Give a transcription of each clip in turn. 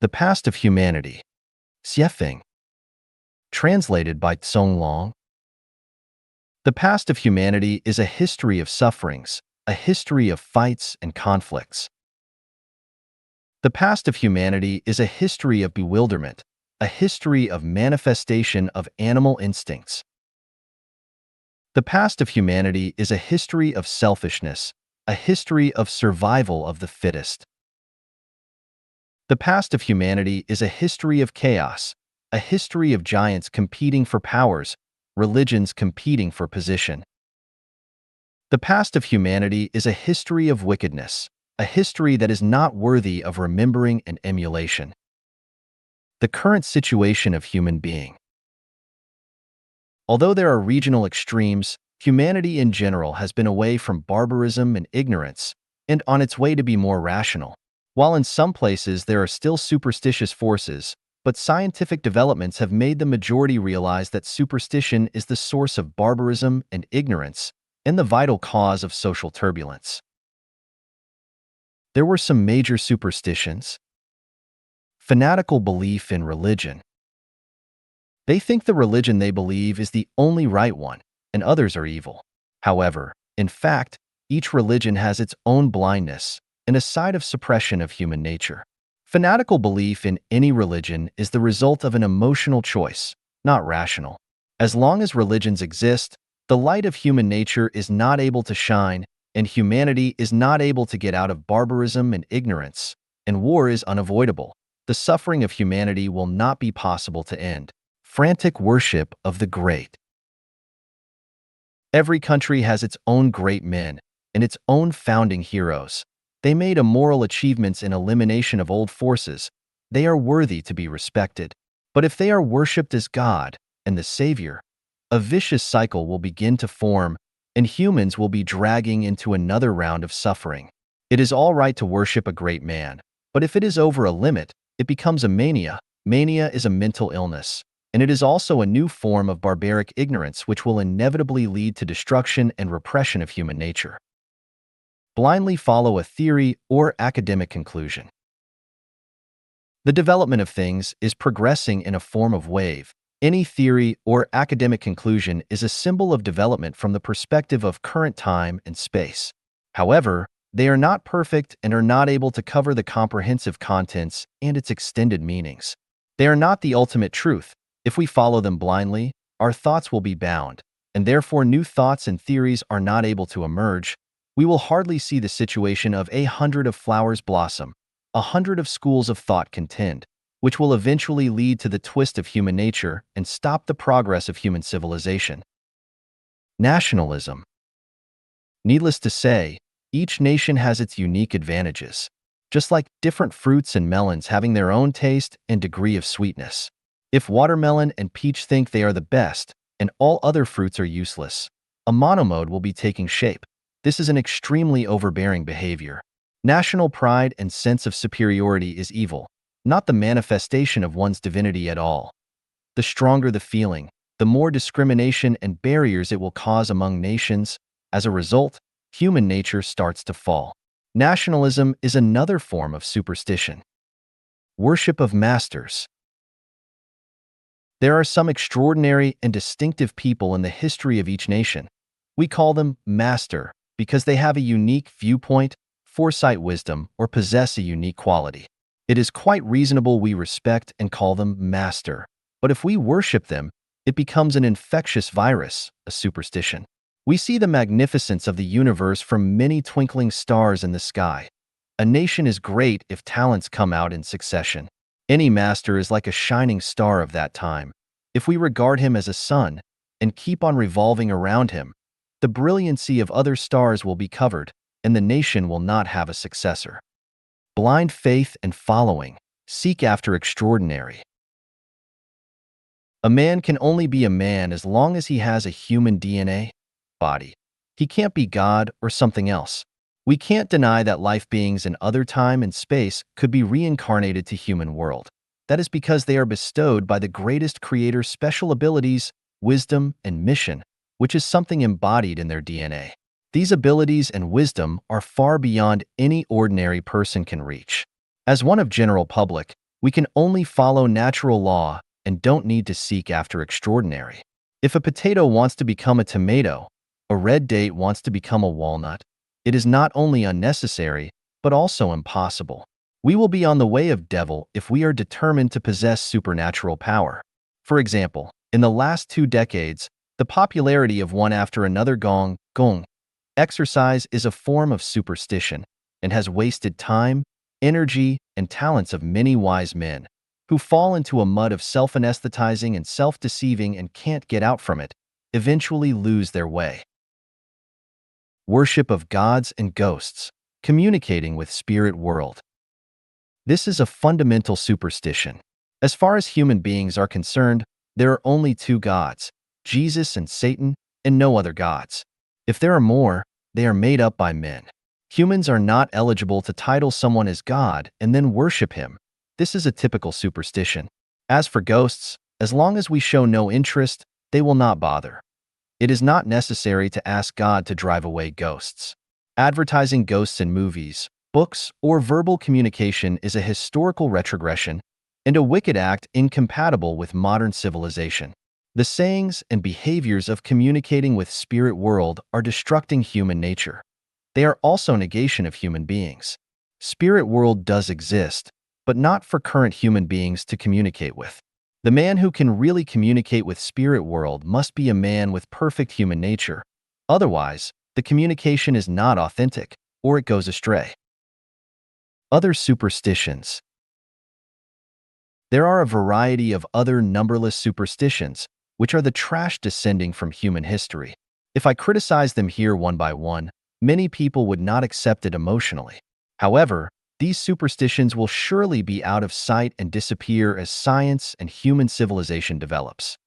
The Past of Humanity, Xiefeng, translated by Tsong Long. The past of humanity is a history of sufferings, a history of fights and conflicts. The past of humanity is a history of bewilderment, a history of manifestation of animal instincts. The past of humanity is a history of selfishness, a history of survival of the fittest. The past of humanity is a history of chaos, a history of giants competing for powers, religions competing for position. The past of humanity is a history of wickedness, a history that is not worthy of remembering and emulation. The current situation of human being. Although there are regional extremes, humanity in general has been away from barbarism and ignorance, and on its way to be more rational. While in some places there are still superstitious forces, but scientific developments have made the majority realize that superstition is the source of barbarism and ignorance, and the vital cause of social turbulence. There were some major superstitions. Fanatical belief in religion. They think the religion they believe is the only right one, and others are evil. However, in fact, each religion has its own blindness and a side of suppression of human nature. Fanatical belief in any religion is the result of an emotional choice, not rational. As long as religions exist, the light of human nature is not able to shine, and humanity is not able to get out of barbarism and ignorance, and war is unavoidable. The suffering of humanity will not be possible to end. Frantic worship of the great. Every country has its own great men and its own founding heroes. They made immoral achievements in elimination of old forces. They are worthy to be respected. But if they are worshipped as God and the Savior, a vicious cycle will begin to form, and humans will be dragging into another round of suffering. It is all right to worship a great man, but if it is over a limit, it becomes a mania. Mania is a mental illness, and it is also a new form of barbaric ignorance which will inevitably lead to destruction and repression of human nature. Blindly follow a theory or academic conclusion. The development of things is progressing in a form of wave. Any theory or academic conclusion is a symbol of development from the perspective of current time and space. However, they are not perfect and are not able to cover the comprehensive contents and its extended meanings. They are not the ultimate truth. If we follow them blindly, our thoughts will be bound, and therefore new thoughts and theories are not able to emerge. We will hardly see the situation of 100 of flowers blossom, 100 of schools of thought contend, which will eventually lead to the twist of human nature and stop the progress of human civilization. Nationalism. Needless to say, each nation has its unique advantages, just like different fruits and melons having their own taste and degree of sweetness. If watermelon and peach think they are the best, and all other fruits are useless, a monomode will be taking shape. This is an extremely overbearing behavior. National pride and sense of superiority is evil, not the manifestation of one's divinity at all. The stronger the feeling, the more discrimination and barriers it will cause among nations. As a result, human nature starts to fall. Nationalism is another form of superstition. Worship of masters. There are some extraordinary and distinctive people in the history of each nation. We call them master because they have a unique viewpoint, foresight, wisdom, or possess a unique quality. It is quite reasonable we respect and call them master, but if we worship them, it becomes an infectious virus, a superstition. We see the magnificence of the universe from many twinkling stars in the sky. A nation is great if talents come out in succession. Any master is like a shining star of that time. If we regard him as a sun and keep on revolving around him, the brilliancy of other stars will be covered, and the nation will not have a successor. Blind faith and following. Seek after extraordinary. A man can only be a man as long as he has a human DNA body. He can't be God or something else. We can't deny that life beings in other time and space could be reincarnated to human world. That is because they are bestowed by the greatest creator's special abilities, wisdom, and mission, which is something embodied in their DNA. These abilities and wisdom are far beyond any ordinary person can reach. As one of general public, We can only follow natural law and don't need to seek after extraordinary. If a potato wants to become a tomato, a red date wants to become a walnut, it is not only unnecessary, but also impossible. We will be on the way of devil if we are determined to possess supernatural power. For example, in the last 2 decades, the popularity of one after another gong exercise is a form of superstition and has wasted time, energy, and talents of many wise men who fall into a mud of self-anesthetizing and self-deceiving and can't get out from it, eventually lose their way. Worship of gods and ghosts, communicating with spirit world. This is a fundamental superstition. As far as human beings are concerned, there are only two gods, Jesus and Satan, and no other gods. If there are more, they are made up by men. Humans are not eligible to title someone as God and then worship him. This is a typical superstition. As for ghosts, as long as we show no interest, they will not bother. It is not necessary to ask God to drive away ghosts. Advertising ghosts in movies, books, or verbal communication is a historical retrogression and a wicked act incompatible with modern civilization. The sayings and behaviors of communicating with spirit world are destructing human nature. They are also negation of human beings. Spirit world does exist, but not for current human beings to communicate with. The man who can really communicate with spirit world must be a man with perfect human nature. Otherwise, the communication is not authentic, or it goes astray. Other superstitions. There are a variety of other numberless superstitions, which are the trash descending from human history. If I criticize them here one by one, many people would not accept it emotionally. However, these superstitions will surely be out of sight and disappear as science and human civilization develops.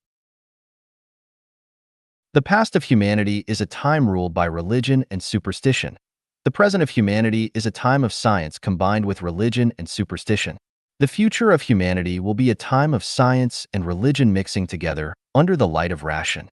The past of humanity is a time ruled by religion and superstition. The present of humanity is a time of science combined with religion and superstition. The future of humanity will be a time of science and religion mixing together under the light of ration.